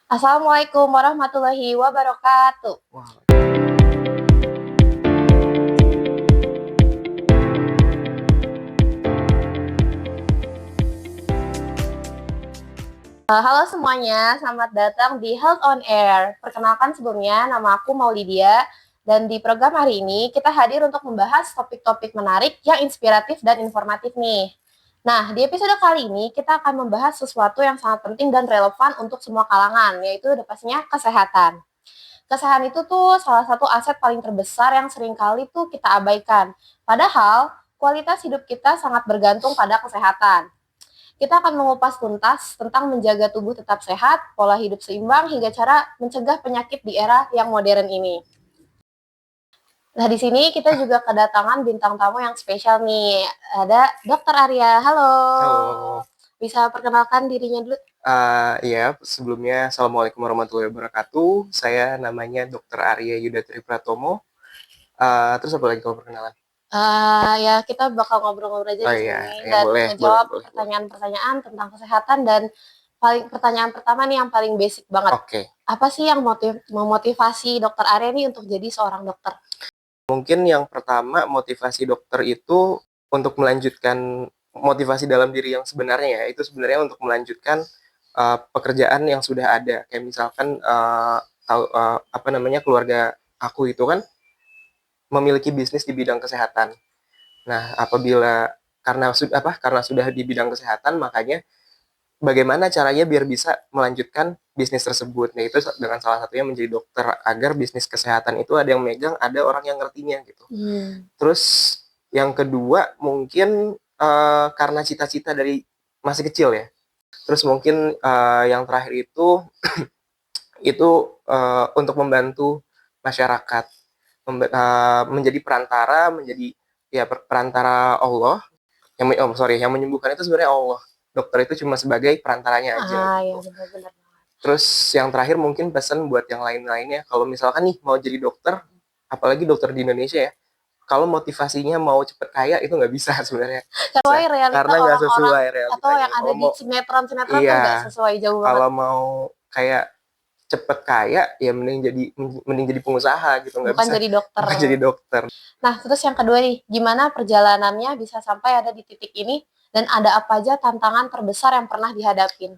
Assalamualaikum warahmatullahi wabarakatuh. Wah, Halo semuanya, selamat datang di Health on Air. Perkenalkan sebelumnya, nama aku Maulidia, dan di program hari ini kita hadir untuk membahas topik-topik menarik yang inspiratif dan informatif nih. Nah, di episode kali ini kita akan membahas sesuatu yang sangat penting dan relevan untuk semua kalangan, yaitu udah pastinya kesehatan. Kesehatan itu tuh salah satu aset paling terbesar yang seringkali tuh kita abaikan. Padahal, kualitas hidup kita sangat bergantung pada kesehatan. Kita akan mengupas tuntas tentang menjaga tubuh tetap sehat, pola hidup seimbang, hingga cara mencegah penyakit di era yang modern ini. Nah, di sini kita juga kedatangan bintang tamu yang spesial nih. Ada Dokter Arya. Halo. halo. Bisa perkenalkan dirinya dulu? Iya, sebelumnya Assalamualaikum warahmatullahi wabarakatuh. Saya namanya Dr. Arya Yuda Tripratomo. Terus apa lagi kalau perkenalan? Ya kita bakal ngobrol-ngobrol aja Oh di iya, sini ya dan boleh, boleh, ngejawab boleh, boleh. pertanyaan-pertanyaan tentang kesehatan dan pertanyaan pertama nih yang paling basic banget. Oke, Apa sih yang memotivasi Dokter Arya nih untuk jadi seorang dokter? mungkin yang pertama motivasi dokter itu untuk melanjutkan motivasi dalam diri yang sebenarnya ya, itu sebenarnya untuk melanjutkan pekerjaan yang sudah ada. Kayak misalkan apa namanya keluarga aku itu kan memiliki bisnis di bidang kesehatan. Nah, apabila karena sudah di bidang kesehatan, makanya bagaimana caranya biar bisa melanjutkan bisnis tersebut. Nah, itu dengan salah satunya menjadi dokter agar bisnis kesehatan itu ada yang megang, ada orang yang ngertinya gitu. Terus yang kedua mungkin karena cita-cita dari masih kecil ya. Terus mungkin yang terakhir itu untuk membantu masyarakat, menjadi perantara, menjadi ya perantara Allah. Yang menyembuhkan itu sebenarnya Allah. Dokter itu cuma sebagai perantaranya aja Ya gitu. benar-benar. Terus yang terakhir mungkin pesan buat yang lain-lainnya, kalau misalkan nih mau jadi dokter, apalagi dokter di Indonesia ya, kalau motivasinya mau cepet kaya itu nggak bisa sebenarnya. Sesuai realita Karena nggak orang-orang sesuai atau yang realitanya. ada Kalau di mau, sinetron-sinetron tuh nggak iya, sesuai jauh banget. kalau mau kayak cepet kaya ya mending jadi pengusaha gitu, nggak Bukan bisa jadi dokter. bukan jadi dokter. Nah, terus yang kedua nih, gimana perjalanannya bisa sampai ada di titik ini dan ada apa aja tantangan terbesar yang pernah dihadapin?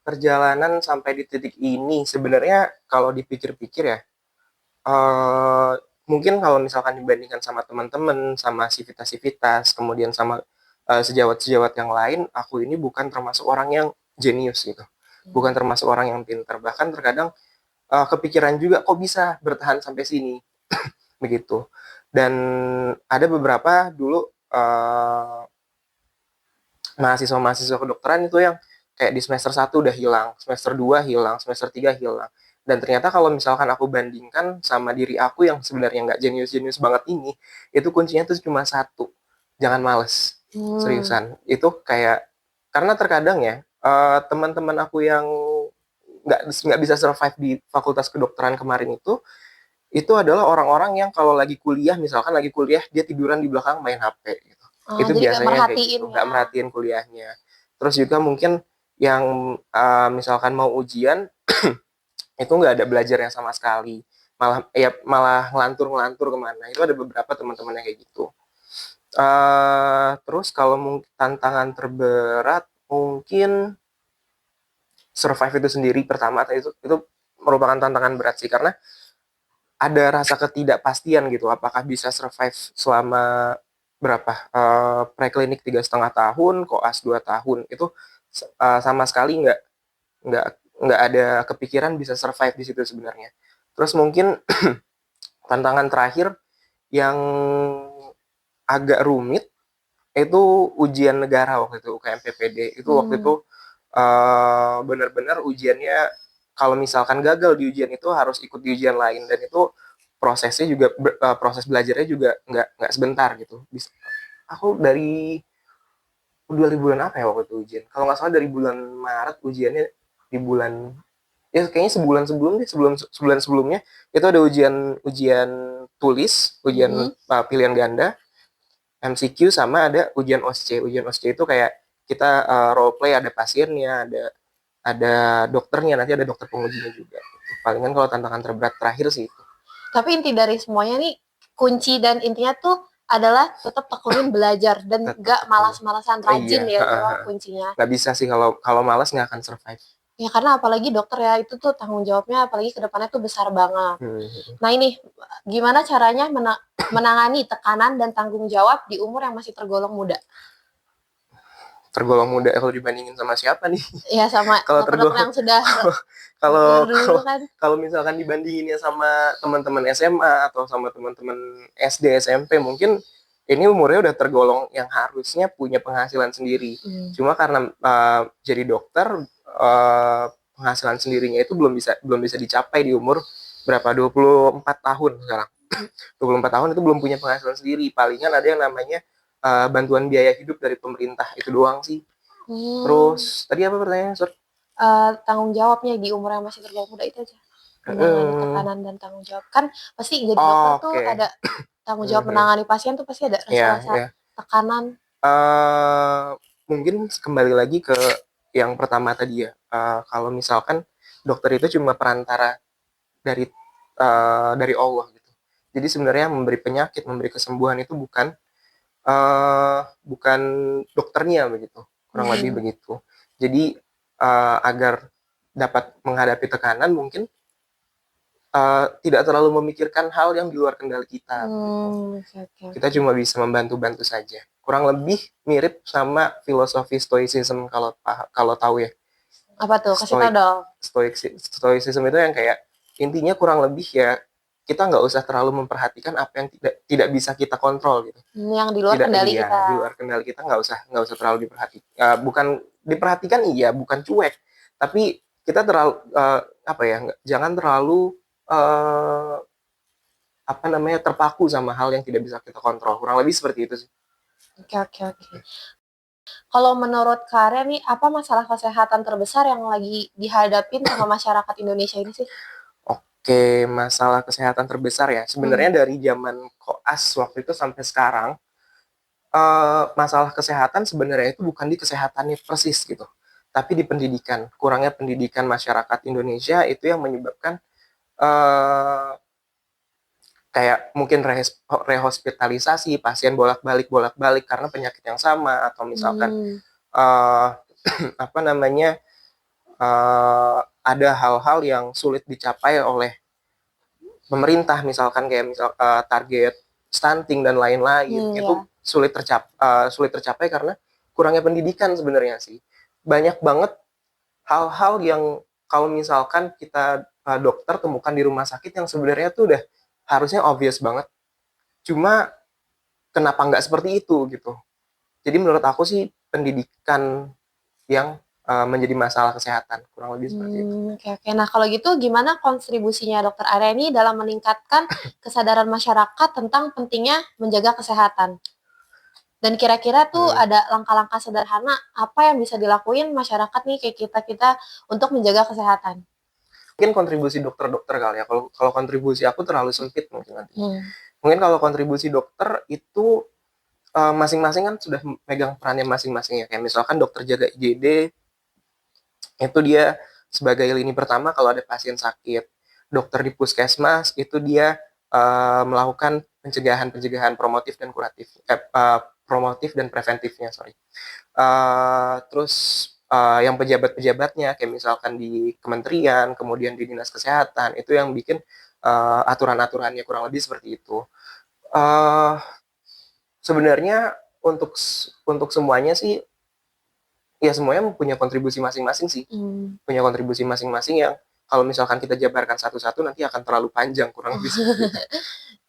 Perjalanan sampai di titik ini sebenarnya kalau dipikir-pikir ya, eh mungkin kalau misalkan dibandingkan sama teman-teman, sama sivitas-sivitas, kemudian sama sejawat-sejawat yang lain, aku ini bukan termasuk orang yang jenius gitu. Bukan termasuk orang yang pintar. Bahkan terkadang kepikiran juga kok bisa bertahan sampai sini begitu. Dan ada beberapa dulu mahasiswa-mahasiswa kedokteran itu yang kayak di semester 1 udah hilang, semester 2 hilang, semester 3 hilang. Dan ternyata kalau misalkan aku bandingkan sama diri aku yang sebenarnya nggak jenius-jenius banget ini, itu kuncinya tuh cuma satu, jangan males. Seriusan. Itu kayak, karena terkadang ya, teman-teman aku yang nggak bisa survive di fakultas kedokteran kemarin itu adalah orang-orang yang kalau lagi kuliah, misalkan lagi kuliah, dia tiduran di belakang main HP gitu. Itu Jadi nggak biasanya yang kayak merhatiin gitu, nggak ya. merhatiin kuliahnya. Terus juga mungkin yang misalkan mau ujian, itu nggak ada belajarnya sama sekali. Malah ngelantur-ngelantur kemana. Itu ada beberapa teman-teman yang kayak gitu. Terus kalau tantangan terberat, mungkin survive itu sendiri pertama, itu merupakan tantangan berat sih, karena ada rasa ketidakpastian gitu, apakah bisa survive selama berapa, preklinik 3,5 tahun, koas 2 tahun, itu sama sekali nggak nggak ada kepikiran bisa survive di situ sebenarnya. Terus mungkin tantangan terakhir yang agak rumit itu ujian negara waktu itu, UKM PPD. Itu waktu itu benar-benar ujiannya, kalau misalkan gagal di ujian itu harus ikut di ujian lain, dan itu prosesnya juga proses belajarnya juga nggak sebentar gitu. Aku dari 2000 bulan apa ya waktu itu ujian, kalau nggak salah dari bulan Maret ujiannya, di bulan, ya kayaknya sebulan sebelum deh, sebulan sebelumnya itu ada ujian ujian tulis, ujian pilihan ganda, MCQ, sama ada ujian OSCE. Ujian OSCE itu kayak kita role play, ada pasiennya, ada dokternya, nanti ada dokter pengujinya juga. Palingan kalau tantangan terberat terakhir sih itu. Tapi inti dari semuanya nih, kunci dan intinya tuh adalah tetap tekunin belajar dan Tetap gak malas-malasan, rajin iya, ya itu mah kuncinya. nggak bisa sih kalau kalau malas nggak akan survive. Ya karena apalagi dokter ya, itu tuh tanggung jawabnya apalagi ke depannya tuh besar banget. Nah ini, gimana caranya menangani tekanan dan tanggung jawab di umur yang masih tergolong muda? Tergolong muda kalau dibandingin sama siapa nih? Ya sama Kalau dokter-dokter tergolong yang sudah kalau dulu kan. kalau misalkan dibandinginnya sama teman-teman SMA atau sama teman-teman SD SMP, mungkin ini umurnya udah tergolong yang harusnya punya penghasilan sendiri. Cuma karena jadi dokter, penghasilan sendirinya itu belum bisa dicapai di umur berapa, 24 tahun sekarang. 24 tahun itu belum punya penghasilan sendiri. Palingan ada yang namanya bantuan biaya hidup dari pemerintah, itu doang sih. Terus tadi apa pertanyaannya, Sur? Tanggung jawabnya di umur yang masih tergolong muda itu aja. Menangani tekanan dan tanggung jawab. Kan pasti jadi dokter tuh ada tanggung jawab menangani pasien tuh pasti ada rasa-rasa tekanan. Mungkin kembali lagi ke yang pertama tadi ya. Kalau misalkan dokter itu cuma perantara dari Allah gitu. Jadi sebenarnya memberi penyakit, memberi kesembuhan itu bukan dokternya begitu, kurang lebih begitu. Jadi agar dapat menghadapi tekanan mungkin tidak terlalu memikirkan hal yang di luar kendali kita. Okay. Kita cuma bisa membantu-bantu saja. Kurang lebih mirip sama filosofi stoicism kalau tahu ya. Apa tuh? Kasih tau dong. Stoicism itu yang kayak intinya kurang lebih ya kita nggak usah terlalu memperhatikan apa yang tidak bisa kita kontrol gitu. Yang di luar kendali kita. Di luar kendali kita nggak usah terlalu diperhatikan. Bukan diperhatikan iya, bukan cuek, tapi kita terlalu jangan terlalu terpaku sama hal yang tidak bisa kita kontrol. Kurang lebih seperti itu sih. Oke. Kalau menurut Karen nih, apa masalah kesehatan terbesar yang lagi dihadapin sama masyarakat Indonesia ini sih? Oke, masalah kesehatan terbesar ya. Sebenarnya dari zaman koas waktu itu sampai sekarang, masalah kesehatan sebenarnya itu bukan di kesehatannya persis gitu, tapi di pendidikan. Kurangnya pendidikan masyarakat Indonesia itu yang menyebabkan kayak mungkin rehospitalisasi, pasien bolak-balik karena penyakit yang sama, atau misalkan ada hal-hal yang sulit dicapai oleh pemerintah, misalkan kayak target stunting dan lain-lain. Itu sulit tercapai karena kurangnya pendidikan sebenarnya sih. Banyak banget hal-hal yang kalau misalkan kita dokter temukan di rumah sakit yang sebenarnya tuh udah harusnya obvious banget. Cuma kenapa nggak seperti itu gitu. Jadi menurut aku sih pendidikan yang menjadi masalah kesehatan, kurang lebih seperti itu. Oke. Nah kalau gitu gimana kontribusinya Dokter Arya ini dalam meningkatkan kesadaran masyarakat tentang pentingnya menjaga kesehatan? Dan kira-kira tuh ada langkah-langkah sederhana apa yang bisa dilakuin masyarakat nih kayak kita untuk menjaga kesehatan? Mungkin kontribusi dokter-dokter kali ya. Kalau kontribusi aku terlalu sempit mungkin nanti. Mungkin kalau kontribusi dokter itu masing-masing kan sudah megang perannya masing-masing ya. Kayak misalkan dokter jaga IGD itu dia sebagai lini pertama kalau ada pasien sakit. Dokter di puskesmas itu dia melakukan pencegahan promotif dan kuratif, promotif dan preventifnya, terus yang pejabat-pejabatnya kayak misalkan di kementerian, kemudian di dinas kesehatan, itu yang bikin aturan-aturannya, kurang lebih seperti itu. Sebenarnya untuk semuanya sih ya semuanya punya kontribusi masing-masing sih. Punya kontribusi masing-masing yang kalau misalkan kita jabarkan satu-satu nanti akan terlalu panjang, kurang lebih seperti itu.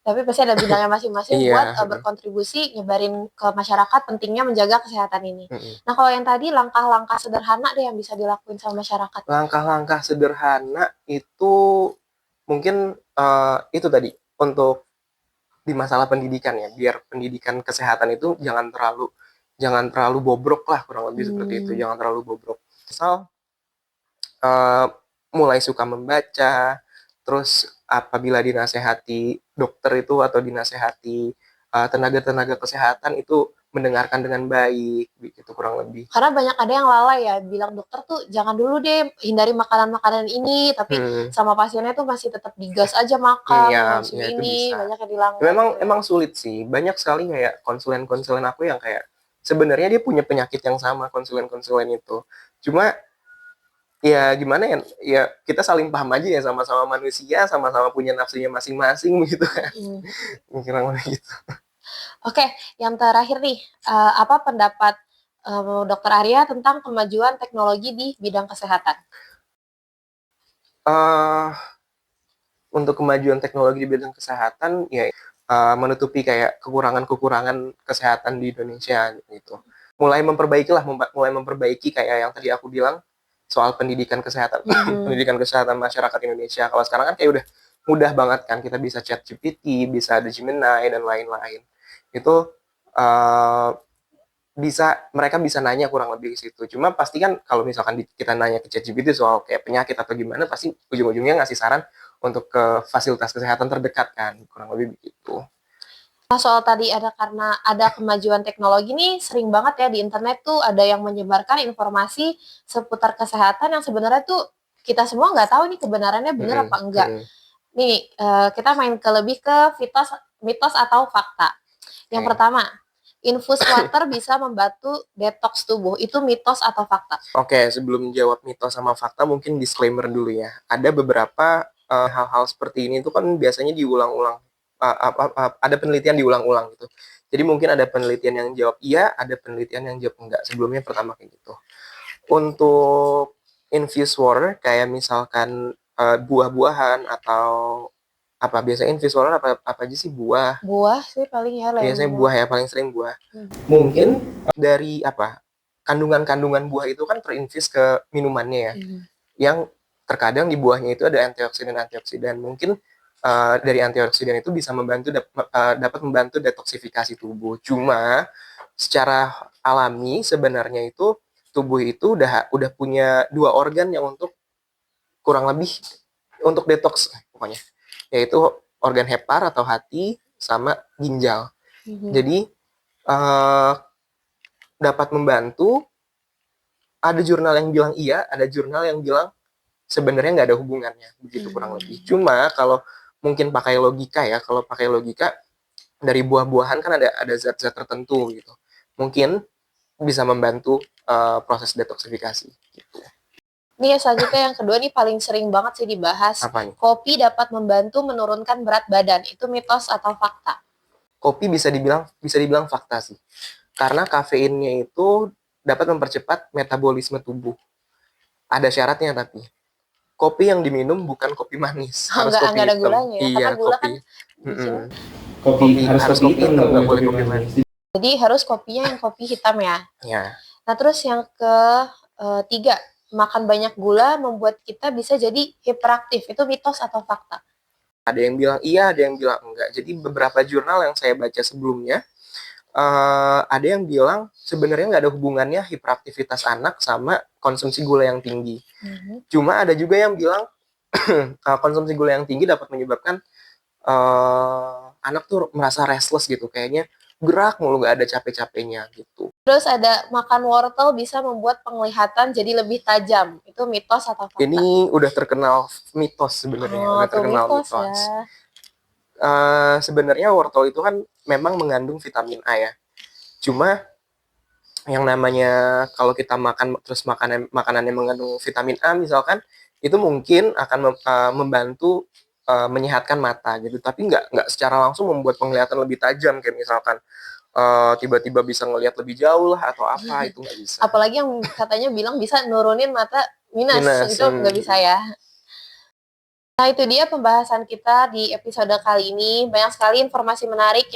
Tapi pasti ada bidangnya masing-masing buat berkontribusi nyebarin ke masyarakat pentingnya menjaga kesehatan ini. Nah kalau yang tadi langkah-langkah sederhana deh yang bisa dilakuin sama masyarakat. Langkah-langkah sederhana itu mungkin itu tadi untuk di masalah pendidikan ya, biar pendidikan kesehatan itu jangan terlalu bobrok lah, kurang lebih seperti itu, jangan terlalu bobrok. Misal mulai suka membaca, terus apabila dinasehati dokter itu atau dinasehati tenaga-tenaga kesehatan itu mendengarkan dengan baik, begitu kurang lebih. Karena banyak ada yang lalai ya, bilang dokter tuh jangan dulu deh hindari makanan-makanan ini, tapi Hmm, sama pasiennya tuh masih tetap digas aja makan, ya, mengonsumsi ya itu ini, bisa. banyak yang dilanggar Memang tuh. emang sulit sih. Banyak sekali kayak konsulen-konsulen aku yang kayak sebenarnya dia punya penyakit yang sama konsulen-konsulen itu. Cuma ya gimana ya? Ya kita saling paham aja ya sama-sama manusia, sama-sama punya nafsunya masing-masing begitu kan. Mm. Kurang lebih gitu. Oke, yang terakhir nih, apa pendapat Dokter Arya tentang kemajuan teknologi di bidang kesehatan? Eh untuk kemajuan teknologi di bidang kesehatan ya menutupi kayak kekurangan-kekurangan kesehatan di Indonesia gitu. Mulai memperbaiki kayak yang tadi aku bilang soal pendidikan kesehatan, pendidikan kesehatan masyarakat Indonesia. Kalau sekarang kan kayak udah mudah banget kan, kita bisa chat GPT, bisa ada Gemini dan lain-lain. Itu uh, mereka bisa nanya kurang lebih ke situ. Cuma pasti kan kalau misalkan kita nanya ke ChatGPT soal kayak penyakit atau gimana, pasti ujung-ujungnya ngasih saran untuk ke fasilitas kesehatan terdekat kan, kurang lebih begitu. Nah, soal tadi karena ada kemajuan teknologi nih, sering banget ya di internet tuh ada yang menyebarkan informasi seputar kesehatan yang sebenarnya tuh kita semua nggak tahu nih kebenarannya benar apa enggak. Nih, kita main lebih ke mitos atau fakta. Yang pertama, infus water bisa membantu detox tubuh. Itu mitos atau fakta? Oke, sebelum jawab mitos sama fakta, mungkin disclaimer dulu ya. Ada beberapa hal-hal seperti ini itu kan biasanya diulang-ulang. Ada penelitian diulang-ulang gitu. Jadi mungkin ada penelitian yang jawab iya, ada penelitian yang jawab enggak. Sebelumnya pertama kayak gitu. Untuk infused water, kayak misalkan buah-buahan atau apa biasanya infused water apa aja sih? Buah sih paling ya, Biasanya lemon. buah ya, paling sering buah. Mungkin dari apa, kandungan-kandungan buah itu kan terinfus ke minumannya ya, yang terkadang di buahnya itu ada antioksidan. Mungkin dari antioksidan itu bisa dapat membantu detoksifikasi tubuh. Cuma secara alami sebenarnya itu tubuh itu udah punya dua organ yang untuk kurang lebih untuk detox pokoknya, yaitu organ hepar atau hati sama ginjal. Jadi dapat membantu. Ada jurnal yang bilang iya, ada jurnal yang bilang sebenarnya nggak ada hubungannya, begitu kurang lebih. Cuma kalau mungkin pakai logika ya, kalau pakai logika dari buah-buahan kan ada zat-zat tertentu gitu, mungkin bisa membantu proses detoksifikasi. Gitu. Nih selanjutnya yang kedua nih paling sering banget sih dibahas. Apanya? Kopi dapat membantu menurunkan berat badan. Itu mitos atau fakta? Kopi bisa dibilang fakta sih, karena kafeinnya itu dapat mempercepat metabolisme tubuh. Ada syaratnya tapi kopi yang diminum bukan kopi manis, harus Nggak kopi ada hitam. gulanya ya, karena Iya, gula kan kopi. bikin. Harus kopi hitam, nggak boleh kopi manis. Jadi harus kopinya yang kopi hitam ya. Ya. Nah terus yang ketiga, makan banyak gula membuat kita bisa jadi hiperaktif. Itu mitos atau fakta? Ada yang bilang iya, ada yang bilang enggak. Jadi beberapa jurnal yang saya baca sebelumnya, ada yang bilang sebenarnya nggak ada hubungannya hiperaktivitas anak sama konsumsi gula yang tinggi. Cuma ada juga yang bilang konsumsi gula yang tinggi dapat menyebabkan anak tuh merasa restless gitu, kayaknya gerak mulu nggak ada capek-capeknya gitu. Terus ada makan wortel bisa membuat penglihatan jadi lebih tajam. Itu mitos atau fakta? Ini udah terkenal mitos sebenarnya, udah terkenal mitos. Ya. Sebenarnya wortel itu kan memang mengandung vitamin A ya. Cuma yang namanya kalau kita makan terus makanannya mengandung vitamin A misalkan, itu mungkin akan membantu menyehatkan mata gitu, tapi nggak secara langsung membuat penglihatan lebih tajam kayak misalkan tiba-tiba bisa ngelihat lebih jauh lah atau apa, itu nggak bisa. Apalagi yang katanya bilang bisa nurunin mata minus. Itu nggak bisa ya. Nah itu dia pembahasan kita di episode kali ini. Banyak sekali informasi menarik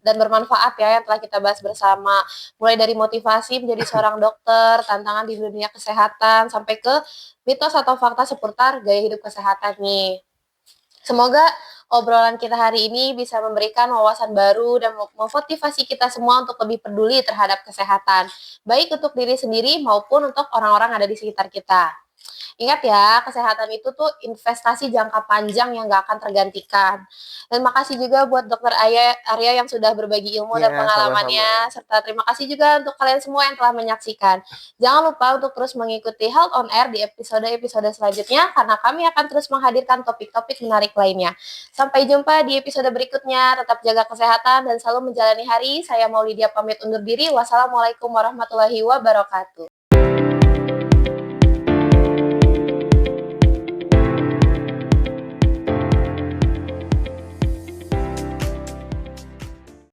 dan bermanfaat ya yang telah kita bahas bersama. Mulai dari motivasi menjadi seorang dokter, tantangan di dunia kesehatan, sampai ke mitos atau fakta seputar gaya hidup kesehatan nih. Semoga obrolan kita hari ini bisa memberikan wawasan baru dan memotivasi kita semua untuk lebih peduli terhadap kesehatan. Baik untuk diri sendiri maupun untuk orang-orang yang ada di sekitar kita. Ingat ya, kesehatan itu tuh investasi jangka panjang yang nggak akan tergantikan. Dan makasih juga buat Dokter Arya yang sudah berbagi ilmu dan Iya, sama-sama. pengalamannya, serta terima kasih juga untuk kalian semua yang telah menyaksikan. Jangan lupa untuk terus mengikuti Health on Air di episode-episode selanjutnya, karena kami akan terus menghadirkan topik-topik menarik lainnya. Sampai jumpa di episode berikutnya, tetap jaga kesehatan dan selalu menjalani hari. Saya Maulidia pamit undur diri. Wassalamualaikum warahmatullahi wabarakatuh.